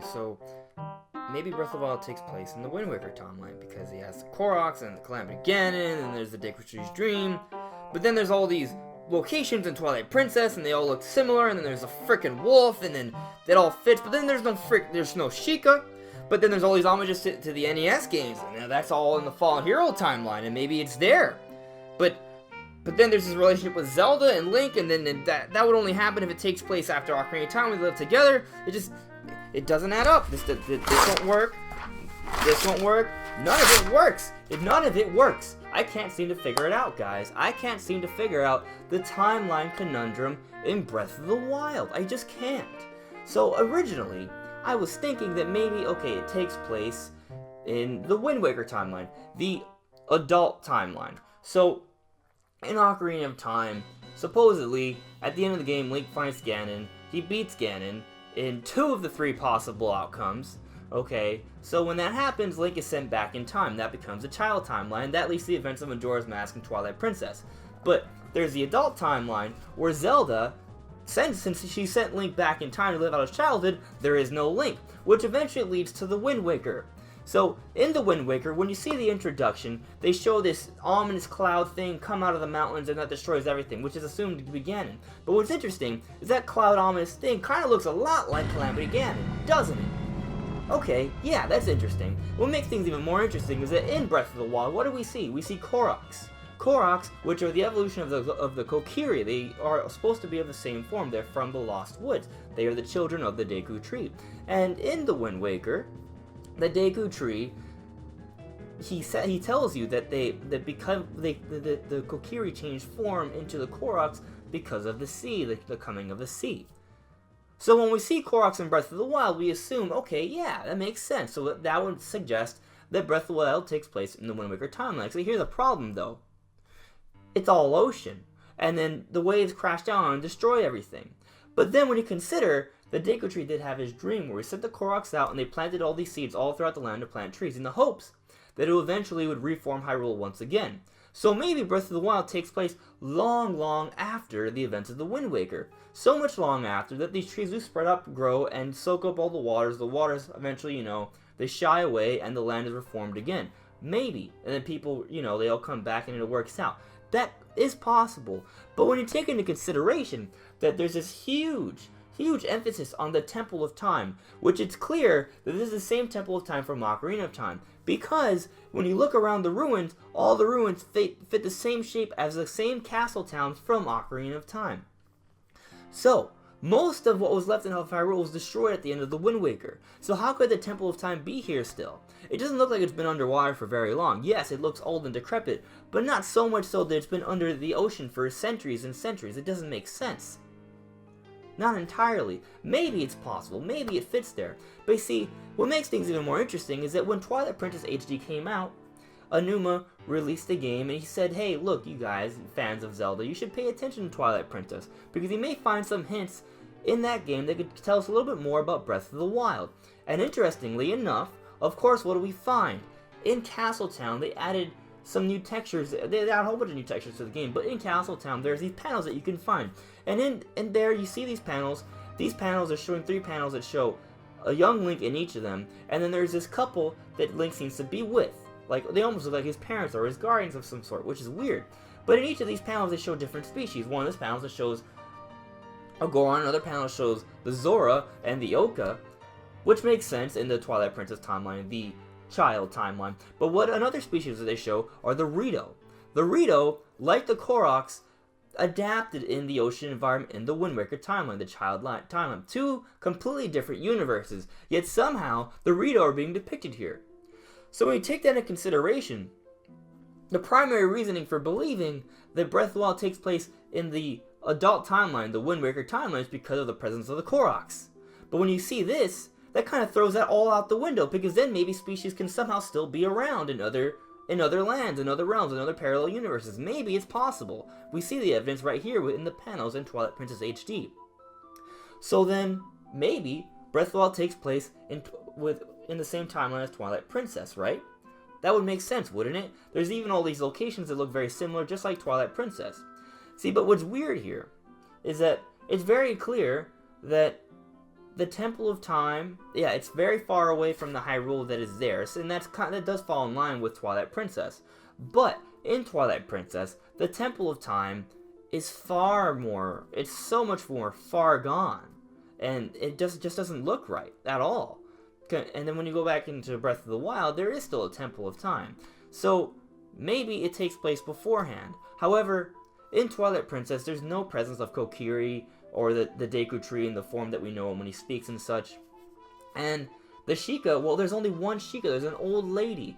so maybe Breath of the Wild takes place in the Wind Waker timeline because he has the Koroks and the Calamity Ganon, and there's the Deku Dream. But then there's all these locations in Twilight Princess, and they all look similar. And then there's a frickin' wolf, and then that all fits. But then there's no Sheikah. But then there's all these homages to the NES games, and that's all in the Fallen Hero timeline, and maybe it's there. But then there's this relationship with Zelda and Link, and then that would only happen if it takes place after Ocarina of Time. We live together. It doesn't add up. This won't work. This won't work. None of it works. None of it works. I can't seem to figure it out, guys. I can't seem to figure out the timeline conundrum in Breath of the Wild. I just can't. So originally, I was thinking that maybe, okay, it takes place in the Wind Waker timeline, the adult timeline. So, in Ocarina of Time, supposedly, at the end of the game, Link finds Ganon, he beats Ganon in 2 of the 3 possible outcomes. Okay, so when that happens, Link is sent back in time. That becomes a child timeline. That leads to the events of Majora's Mask and Twilight Princess. But there's the adult timeline, where Zelda, since she sent Link back in time to live out his childhood, there is no Link, which eventually leads to the Wind Waker. So, in the Wind Waker, when you see the introduction, they show this ominous cloud thing come out of the mountains and that destroys everything, which is assumed to be Ganon. But what's interesting is that cloud ominous thing kind of looks a lot like Calamity Ganon, doesn't it? Okay, yeah, that's interesting. What makes things even more interesting is that in Breath of the Wild, what do we see? We see Koroks. Koroks, which are the evolution of the Kokiri. They are supposed to be of the same form. They're from the Lost Woods. They are the children of the Deku Tree. And in the Wind Waker, the Deku Tree, he tells you that the Kokiri changed form into the Koroks because of the sea, the coming of the sea. So when we see Koroks in Breath of the Wild, we assume, okay, yeah, that makes sense. So that would suggest that Breath of the Wild takes place in the Wind Waker timeline. So here's the problem, though. It's all ocean, and then the waves crash down and destroy everything. But then when you consider, the Deku Tree did have his dream where he sent the Koroks out and they planted all these seeds all throughout the land to plant trees in the hopes that it eventually would reform Hyrule once again. So maybe Breath of the Wild takes place long, long after the events of the Wind Waker. So much long after that these trees do spread up, grow, and soak up all the waters. The waters eventually, they shy away and the land is reformed again. Maybe. And then people, they all come back and it works out. That is possible. But when you take into consideration that there's this huge emphasis on the Temple of Time, which it's clear that this is the same Temple of Time from Ocarina of Time, because when you look around the ruins, all the ruins fit the same shape as the same castle towns from Ocarina of Time. So, most of what was left in Hyrule was destroyed at the end of the Wind Waker. So how could the Temple of Time be here still? It doesn't look like it's been underwater for very long. Yes, it looks old and decrepit, but not so much so that it's been under the ocean for centuries and centuries. It doesn't make sense. Not entirely. Maybe it's possible. Maybe it fits there. But you see, what makes things even more interesting is that when Twilight Princess HD came out, Aonuma released a game and he said, hey, look, you guys, fans of Zelda, you should pay attention to Twilight Princess, because you may find some hints in that game that could tell us a little bit more about Breath of the Wild. And interestingly enough, of course, what do we find? In Castletown, they added some new textures. They added a whole bunch of new textures to the game, but in Castletown, there's these panels that you can find. And in there, you see these panels. These panels are showing 3 panels that show a young Link in each of them, and then there's this couple that Link seems to be with. Like, they almost look like his parents or his guardians of some sort, which is weird. But in each of these panels, they show different species. One of these panels that shows a Goron, another panel shows the Zora and the Oka, which makes sense in the Twilight Princess timeline, the child timeline. But what another species that they show are the Rito. The Rito, like the Koroks, adapted in the ocean environment in the Wind Waker timeline, the child timeline. 2 completely different universes, yet somehow the Rito are being depicted here. So when you take that into consideration, the primary reasoning for believing that Breath of the Wild takes place in the adult timeline, the Wind Waker timeline, is because of the presence of the Koroks. But when you see this, that kind of throws that all out the window, because then maybe species can somehow still be around in other lands, in other realms, in other parallel universes. Maybe it's possible. We see the evidence right here within the panels in Twilight Princess HD. So then, maybe Breath of the Wild takes place in the same timeline as Twilight Princess, right? That would make sense, wouldn't it? There's even all these locations that look very similar, just like Twilight Princess. See, but what's weird here is that it's very clear that the Temple of Time, yeah, it's very far away from the Hyrule that is there, and that does fall in line with Twilight Princess. But in Twilight Princess, the Temple of Time is it's so much more far gone, and it just doesn't look right at all. And then when you go back into Breath of the Wild, there is still a Temple of Time. So maybe it takes place beforehand. However, in Twilight Princess, there's no presence of Kokiri or the Deku Tree in the form that we know him when he speaks and such. And the Sheikah, well, there's only one Sheikah. There's an old lady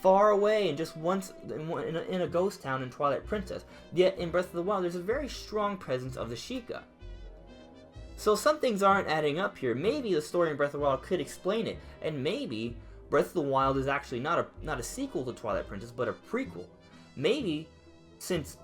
far away and just once in a ghost town in Twilight Princess. Yet in Breath of the Wild, there's a very strong presence of the Sheikah. So some things aren't adding up here. Maybe the story in Breath of the Wild could explain it, and maybe Breath of the Wild is actually not a sequel to Twilight Princess, but a prequel. Maybe, since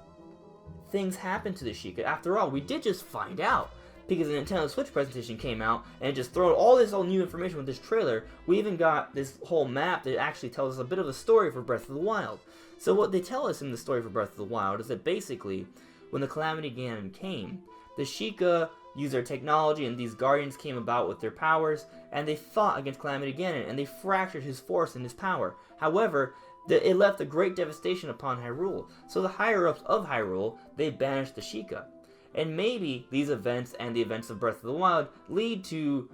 things happened to the Sheikah, after all, we did just find out, because the Nintendo Switch presentation came out, and it just threw all this new information with this trailer. We even got this whole map that actually tells us a bit of the story for Breath of the Wild. So what they tell us in the story for Breath of the Wild is that basically, when the Calamity Ganon came, the Sheikah used their technology, and these guardians came about with their powers, and they fought against Calamity Ganon, and they fractured his force and his power. However, it left a great devastation upon Hyrule. So the higher-ups of Hyrule, they banished the Sheikah. And maybe these events and the events of Breath of the Wild lead to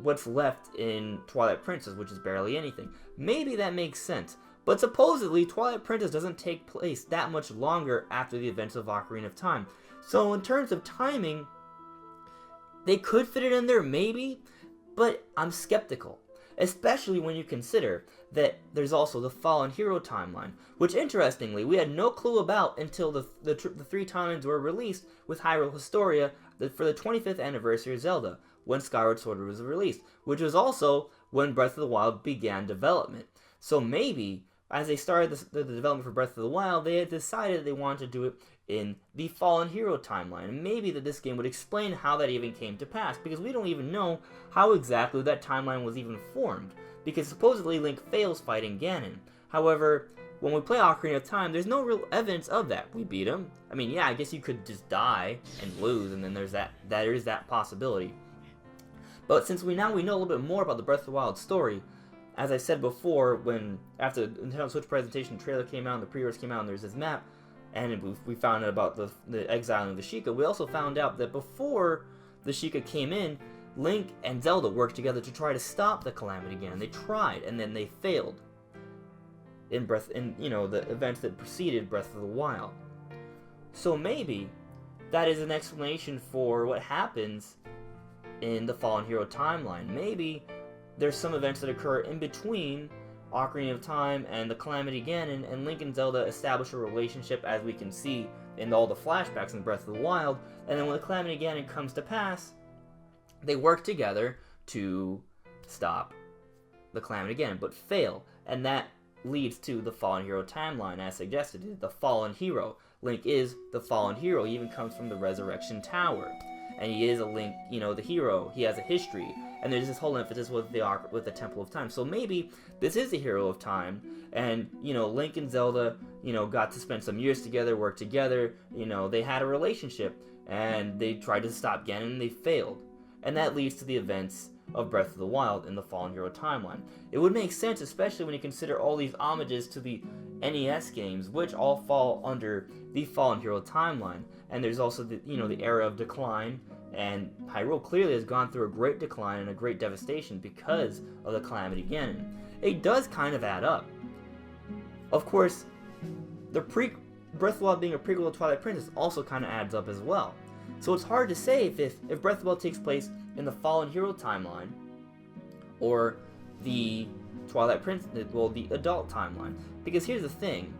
what's left in Twilight Princess, which is barely anything. Maybe that makes sense. But supposedly, Twilight Princess doesn't take place that much longer after the events of Ocarina of Time. So in terms of timing, they could fit it in there, maybe, but I'm skeptical. Especially when you consider that there's also the Fallen Hero timeline, which interestingly, we had no clue about until the three timelines were released with Hyrule Historia for the 25th anniversary of Zelda, when Skyward Sword was released, which was also when Breath of the Wild began development. So maybe, as they started the development for Breath of the Wild, they had decided they wanted to do it in the Fallen Hero timeline. And maybe that this game would explain how that even came to pass, because we don't even know how exactly that timeline was even formed, because supposedly Link fails fighting Ganon. However, when we play Ocarina of Time, there's no real evidence of that. We beat him. I mean, yeah, I guess you could just die and lose, and then there is that possibility. But since we know a little bit more about the Breath of the Wild story, as I said before, after the Nintendo Switch presentation trailer came out and the pre-orders came out and there's this map, and we found out about the exiling of the Sheikah, we also found out that before the Sheikah came in, Link and Zelda worked together to try to stop the Calamity Ganon. They tried, and then they failed in the events that preceded Breath of the Wild. So maybe that is an explanation for what happens in the Fallen Hero timeline. Maybe there's some events that occur in between Ocarina of Time and the Calamity Ganon, and Link and Zelda establish a relationship, as we can see in all the flashbacks in Breath of the Wild, and then when the Calamity Ganon comes to pass, they work together to stop the Calamity Ganon, but fail, and that leads to the Fallen Hero timeline, as suggested. The Fallen Hero. Link is the Fallen Hero. He even comes from the Resurrection Tower, and he is a Link, the hero. He has a history, and there's this whole emphasis with the Temple of Time. So maybe this is the Hero of Time, and Link and Zelda, got to spend some years together, work together. They had a relationship, and they tried to stop Ganon, and they failed, and that leads to the events of Breath of the Wild in the Fallen Hero timeline. It would make sense, especially when you consider all these homages to the NES games, which all fall under the Fallen Hero timeline. And there's also the era of decline, and Hyrule clearly has gone through a great decline and a great devastation because of the Calamity Ganon. It does kind of add up. Of course, the Breath of the Wild being a prequel to Twilight Princess also kind of adds up as well. So it's hard to say if Breath of the Wild takes place in the Fallen Hero timeline or the Twilight Princess, the adult timeline. Because here's the thing,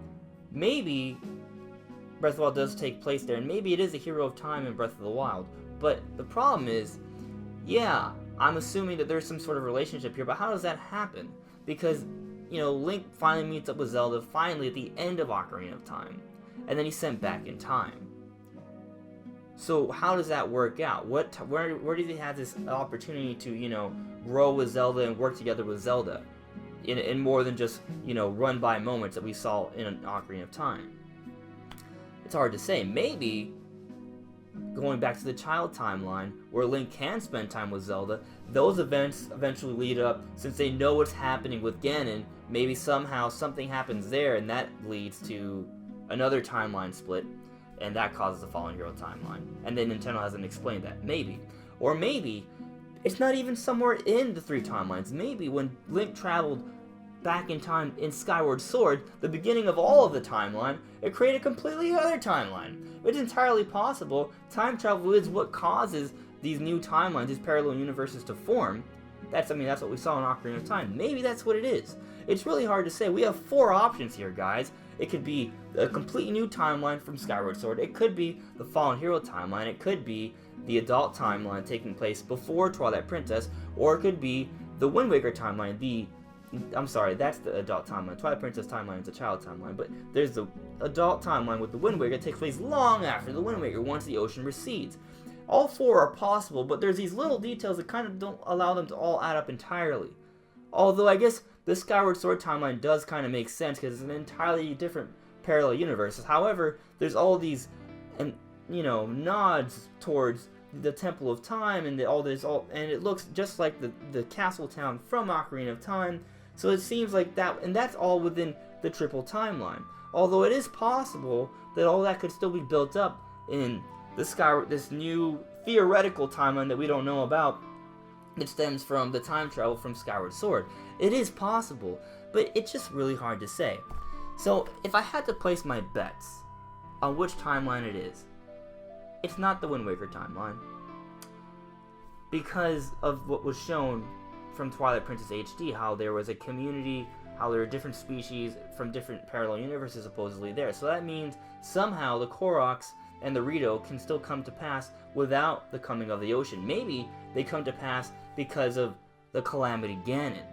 maybe Breath of the Wild does take place there, and maybe it is a Hero of Time in Breath of the Wild. But the problem is, yeah, I'm assuming that there's some sort of relationship here, but how does that happen? Because, Link finally meets up with Zelda finally at the end of Ocarina of Time, and then he's sent back in time. So how does that work out? Where does he have this opportunity to, grow with Zelda and work together with Zelda in more than just, run by moments that we saw in an Ocarina of Time? It's hard to say. Maybe going back to the child timeline, where Link can spend time with Zelda, those events eventually lead up, since they know what's happening with Ganon, maybe somehow something happens there, and that leads to another timeline split, and that causes the Fallen Hero timeline. And then Nintendo hasn't explained that. Maybe. Or maybe it's not even somewhere in the 3 timelines. Maybe when Link traveled back in time in Skyward Sword, the beginning of all of the timeline, it created a completely other timeline. It's entirely possible time travel is what causes these new timelines, these parallel universes to form. That's what we saw in Ocarina of Time. Maybe that's what it is. It's really hard to say. We have 4 options here, guys. It could be a completely new timeline from Skyward Sword. It could be the Fallen Hero timeline. It could be the adult timeline taking place before Twilight Princess. Or it could be the Wind Waker timeline. I'm sorry, that's the adult timeline. Twilight Princess timeline is the child timeline. But there's the adult timeline with the Wind Waker that takes place long after the Wind Waker, once the ocean recedes. All 4 are possible, but there's these little details that kind of don't allow them to all add up entirely. Although I guess the Skyward Sword timeline does kind of make sense because it's an entirely different parallel universe. However, there's all these, nods towards the Temple of Time and and it looks just like the castle town from Ocarina of Time. So it seems like that, and that's all within the triple timeline. Although it is possible that all that could still be built up in this new theoretical timeline that we don't know about, that stems from the time travel from Skyward Sword. It is possible, but it's just really hard to say. So if I had to place my bets on which timeline it is, it's not the Wind Waker timeline, because of what was shown from Twilight Princess HD, how there was a community, how there were different species from different parallel universes supposedly there. So that means somehow the Koroks and the Rito can still come to pass without the coming of the ocean. Maybe they come to pass because of the Calamity Ganon,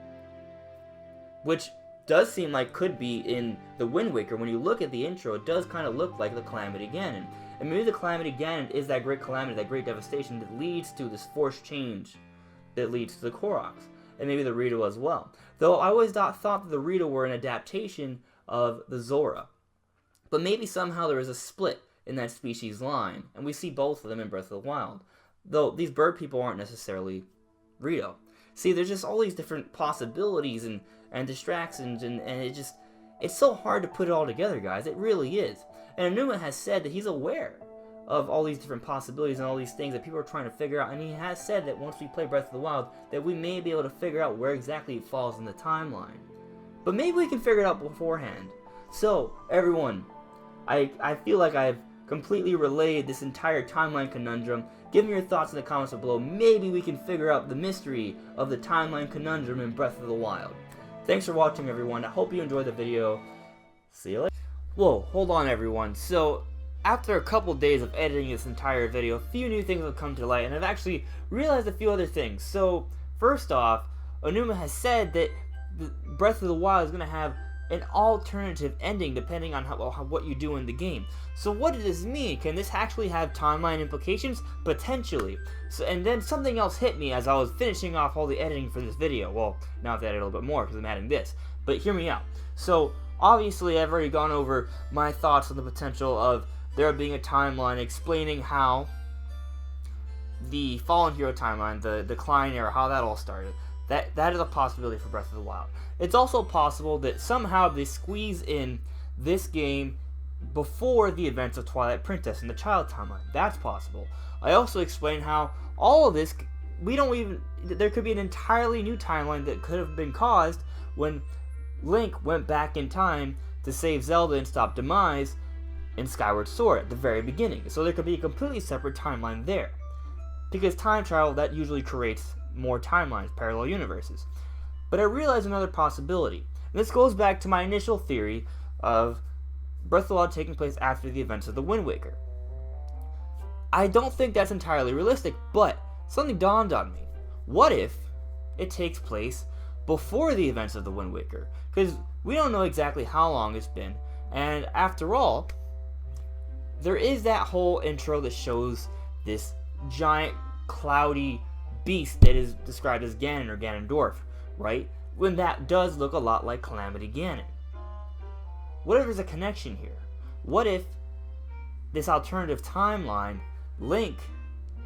which does seem like could be in the Wind Waker. When you look at the intro, it does kind of look like the Calamity Ganon. And maybe the Calamity Ganon is that great calamity, that great devastation that leads to this forced change that leads to the Koroks. And maybe the Rito as well. Though I always thought that the Rito were an adaptation of the Zora. But maybe somehow there is a split in that species line, and we see both of them in Breath of the Wild. Though these bird people aren't necessarily Rito. See, there's just all these different possibilities and distractions, and it's so hard to put it all together, guys. It really is. And Anuma has said that he's aware of all these different possibilities and all these things that people are trying to figure out, and he has said that once we play Breath of the Wild, that we may be able to figure out where exactly it falls in the timeline. But maybe we can figure it out beforehand. So, everyone, I feel like I've completely relayed this entire timeline conundrum. Give me your thoughts in the comments below. Maybe we can figure out the mystery of the timeline conundrum in Breath of the Wild. Thanks for watching, everyone. I hope you enjoyed the video. See you later. Whoa, hold on, everyone. So, after a couple days of editing this entire video, a few new things have come to light, and I've actually realized a few other things. So, first off, Onuma has said that Breath of the Wild is going to have an alternative ending depending on what you do in the game. So what does this mean? Can this actually have timeline implications? Potentially. So, and then something else hit me as I was finishing off all the editing for this video. Well, now I've added a little bit more because I'm adding this. But hear me out. So, obviously I've already gone over my thoughts on the potential of there being a timeline explaining how the Fallen Hero timeline, the Decline era, how that all started. That is a possibility for Breath of the Wild. It's also possible that somehow they squeeze in this game before the events of Twilight Princess and the Child timeline. That's possible. I also explained how all of this, there could be an entirely new timeline that could have been caused when Link went back in time to save Zelda and stop Demise in Skyward Sword at the very beginning. So there could be a completely separate timeline there. Because time travel, that usually creates more timelines, parallel universes. But I realized another possibility. And this goes back to my initial theory of Breath of the Wild taking place after the events of the Wind Waker. I don't think that's entirely realistic, but something dawned on me. What if it takes place before the events of the Wind Waker? Because we don't know exactly how long it's been, and after all, there is that whole intro that shows this giant cloudy beast that is described as Ganon or Ganondorf, right? When that does look a lot like Calamity Ganon. What if there's a connection here? What if this alternative timeline Link,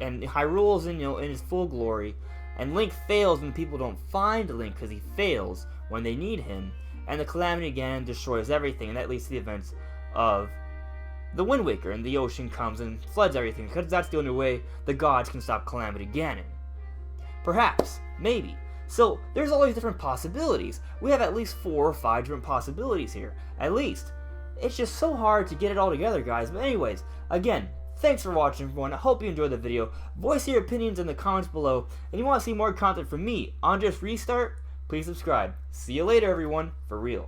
and Hyrule's in his full glory, and Link fails and people don't find Link because he fails when they need him, and the Calamity Ganon destroys everything, and that leads to the events of the Wind Waker, and the ocean comes and floods everything, because that's the only way the gods can stop Calamity Ganon. Perhaps, maybe. So, there's all these different possibilities. We have at least 4 or 5 different possibilities here, at least. It's just so hard to get it all together, guys. But anyways, again, thanks for watching, everyone. I hope you enjoyed the video. Voice your opinions in the comments below. And you want to see more content from me on Just Restart? Please subscribe. See you later, everyone. For real.